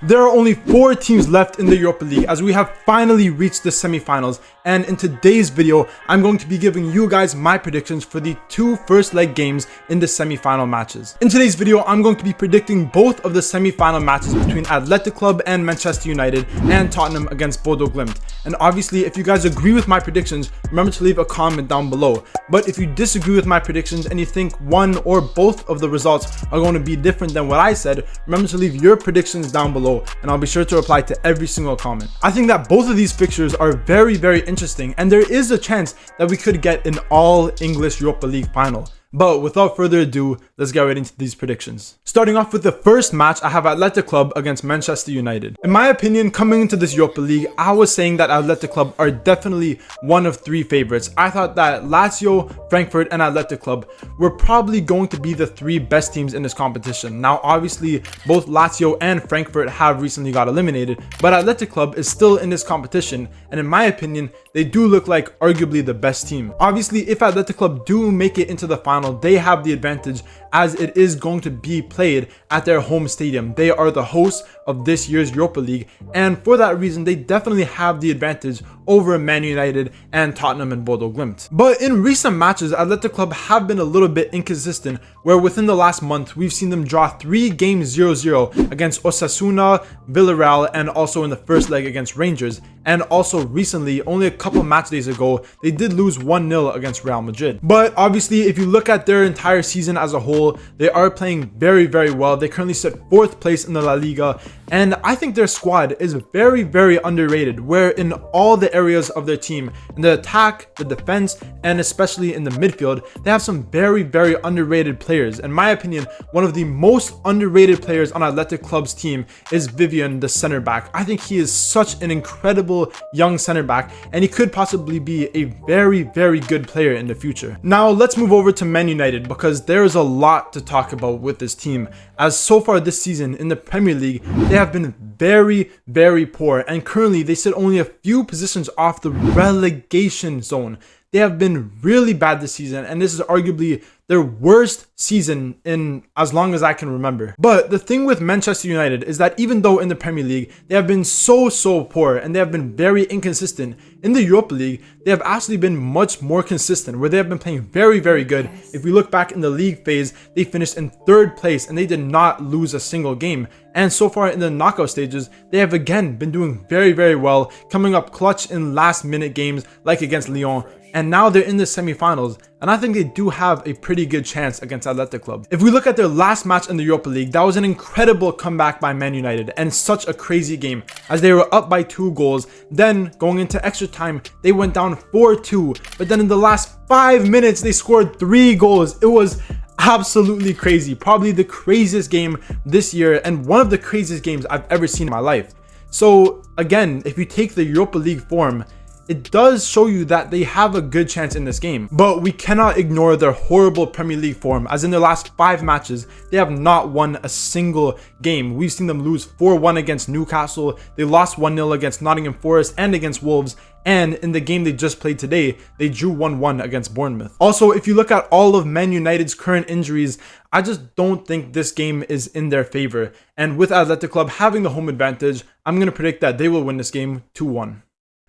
There are only 4 teams left in the Europa League as we have finally reached the semi-finals, and in today's video I'm going to be giving you guys my predictions for the 2 first leg games in the semi-final matches. In today's video I'm going to be predicting both of the semi-final matches between Athletic Club and Manchester United and Tottenham against Bodø Glimt. And obviously if you guys agree with my predictions, remember to leave a comment down below. But if you disagree with my predictions and you think one or both of the results are going to be different than what I said, remember to leave your predictions down below and I'll be sure to reply to every single comment. I think that both of these fixtures are very interesting, and there is a chance that we could get an all English Europa League final. But without further ado, let's get right into these predictions. Starting off with the first match, I have Athletic Club against Manchester United. In my opinion, coming into this Europa League, I was saying that Athletic Club are definitely one of 3 favorites. I thought that Lazio, Frankfurt, and Athletic Club were probably going to be the 3 best teams in this competition. Now, obviously, both Lazio and Frankfurt have recently got eliminated, but Athletic Club is still in this competition, and in my opinion, they do look like arguably the best team. Obviously, if Athletic Club do make it into the final, they have the advantage as it is going to be played at their home stadium. They are the hosts of this year's Europa League, and for that reason they definitely have the advantage over Man United and Tottenham and Bodø Glimt. But in recent matches, Athletic Club have been a little bit inconsistent, where within the last month we've seen them draw 3 games 0-0 against Osasuna, Villarreal, and also in the first leg against Rangers. And also recently, only a couple match days ago, they did lose 1-0 against Real Madrid. But obviously, if you look at their entire season as a whole, they are playing very well. They currently sit 4th place in the La Liga, and I think their squad is very underrated, where in all the areas of their team, in the attack, the defense, and especially in the midfield, they have some very underrated players. In my opinion, one of the most underrated players on Athletic Club's team is Vivian, the center back. I think he is such an incredible young center back, and he could possibly be a very good player in the future. Now let's move over to Man United, because there is a lot to talk about with this team, as so far this season in the Premier League they have been very poor, and currently they sit only a few positions off the relegation zone. They have been really bad this season, and this is arguably their worst season in as long as I can remember. But the thing with Manchester United is that even though in the Premier League they have been so poor and they have been very inconsistent, in the Europa League they have actually been much more consistent, where they have been playing very good. If we look back in the league phase, they finished in 3rd place and they did not lose a single game. And so far in the knockout stages, they have again been doing very well, coming up clutch in last minute games like against Lyon. And now they're in the semi-finals, and I think they do have a pretty good chance against Athletic Club. If we look at their last match in the Europa League, that was an incredible comeback by Man United and such a crazy game, as they were up by 2 goals. Then going into extra time, they went down 4-2, but then in the last 5 minutes they scored 3 goals. It was absolutely crazy, probably the craziest game this year and one of the craziest games I've ever seen in my life. So again, if you take the Europa League form, it does show you that they have a good chance in this game. But we cannot ignore their horrible Premier League form, as in their last 5 matches, they have not won a single game. We've seen them lose 4-1 against Newcastle, they lost 1-0 against Nottingham Forest and against Wolves, and in the game they just played today, they drew 1-1 against Bournemouth. Also, if you look at all of Man United's current injuries, I just don't think this game is in their favor. And with Athletic Club having the home advantage, I'm going to predict that they will win this game 2-1.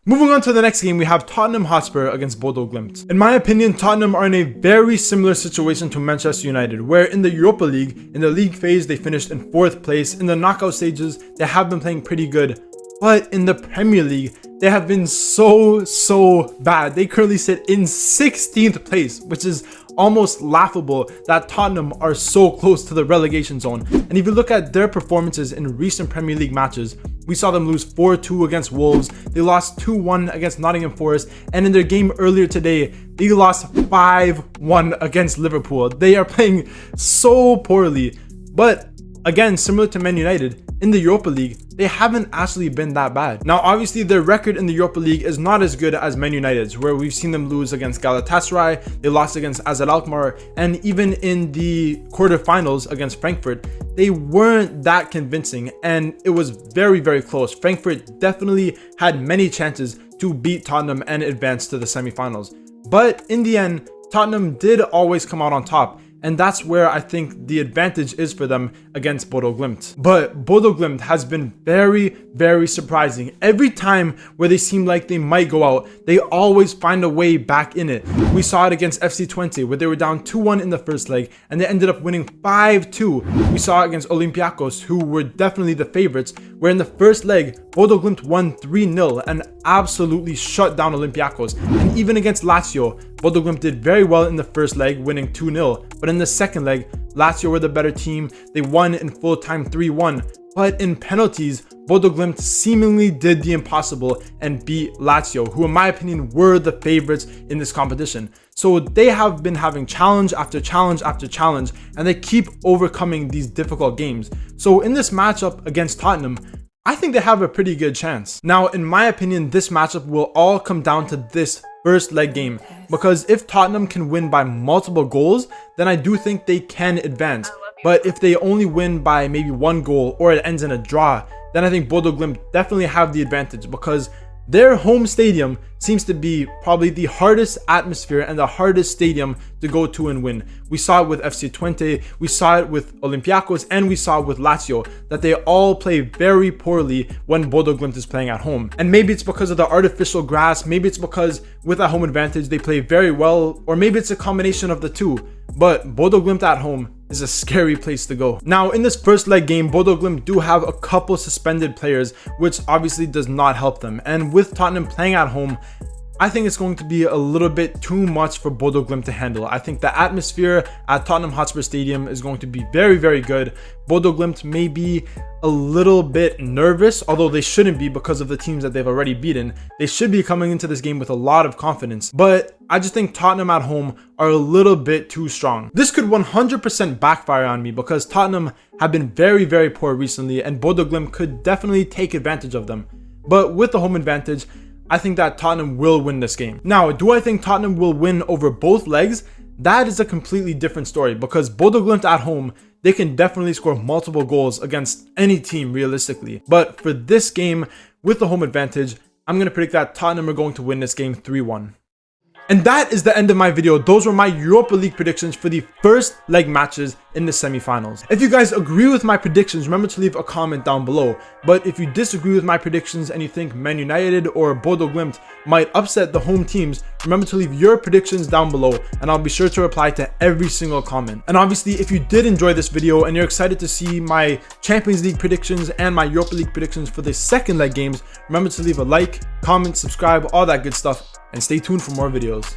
Moving on to the next game, we have Tottenham Hotspur against Bodø Glimt. In my opinion, Tottenham are in a very similar situation to Manchester United, where in the Europa League, in the league phase, they finished in 4th place. In the knockout stages, they have been playing pretty good. But in the Premier League, they have been so bad. They currently sit in 16th place, which is almost laughable that Tottenham are so close to the relegation zone. And if you look at their performances in recent Premier League matches, we saw them lose 4-2 against Wolves, they lost 2-1 against Nottingham Forest, and in their game earlier today, they lost 5-1 against Liverpool. They are playing so poorly. But again, similar to Man United, in the Europa League, they haven't actually been that bad. Now, obviously, their record in the Europa League is not as good as Man United's, where we've seen them lose against Galatasaray, they lost against AZ Alkmaar, and even in the quarterfinals against Frankfurt, they weren't that convincing, and it was very close. Frankfurt definitely had many chances to beat Tottenham and advance to the semifinals. But in the end, Tottenham did always come out on top, and that's where I think the advantage is for them against Bodø Glimt. But Bodø Glimt has been very surprising. Every time where they seem like they might go out, they always find a way back in it. We saw it against FC Twente, where they were down 2-1 in the first leg and they ended up winning 5-2. We saw it against Olympiacos, who were definitely the favorites, where in the first leg Bodø Glimt won 3-0 and absolutely shut down Olympiacos. And even against Lazio, Bodø Glimt did very well in the first leg, winning 2-0, but in the second leg Lazio were the better team. They won in full time 3-1, but in penalties Bodø Glimt seemingly did the impossible and beat Lazio, who in my opinion were the favorites in this competition. So they have been having challenge after challenge after challenge, and they keep overcoming these difficult games. So in this matchup against Tottenham, I think they have a pretty good chance. Now, in my opinion, this matchup will all come down to this first leg game, because if Tottenham can win by multiple goals, then I do think they can advance. But if they only win by maybe 1 goal or it ends in a draw, then I think Bodø Glimt definitely have the advantage, because their home stadium seems to be probably the hardest atmosphere and the hardest stadium to go to and win. We saw it with FC Twente, we saw it with Olympiacos, and we saw it with Lazio, that they all play very poorly when Bodø Glimt is playing at home. And maybe it's because of the artificial grass, maybe it's because with a home advantage they play very well, or maybe it's a combination of the two. But Bodø Glimt at home is a scary place to go. Now, in this first leg game, Bodø Glimt do have a couple suspended players, which obviously does not help them. And with Tottenham playing at home, I think it's going to be a little bit too much for Bodø Glimt to handle. I think the atmosphere at Tottenham Hotspur Stadium is going to be very good. Bodø Glimt may be a little bit nervous, although they shouldn't be because of the teams that they've already beaten. They should be coming into this game with a lot of confidence, but I just think Tottenham at home are a little bit too strong. This could 100% backfire on me, because Tottenham have been very poor recently and Bodø Glimt could definitely take advantage of them. But with the home advantage, I think that Tottenham will win this game. Now, do I think Tottenham will win over both legs? That is a completely different story, because Bodø Glimt at home, they can definitely score multiple goals against any team realistically. But for this game, with the home advantage, I'm going to predict that Tottenham are going to win this game 3-1. And that is the end of my video. Those were my Europa League predictions for the first leg matches in the semi-finals. If you guys agree with my predictions, remember to leave a comment down below. But if you disagree with my predictions and you think Man United or Bodø Glimt might upset the home teams, remember to leave your predictions down below and I'll be sure to reply to every single comment. And obviously, if you did enjoy this video and you're excited to see my Champions League predictions and my Europa League predictions for the second leg games, remember to leave a like, comment, subscribe, all that good stuff, and stay tuned for more videos.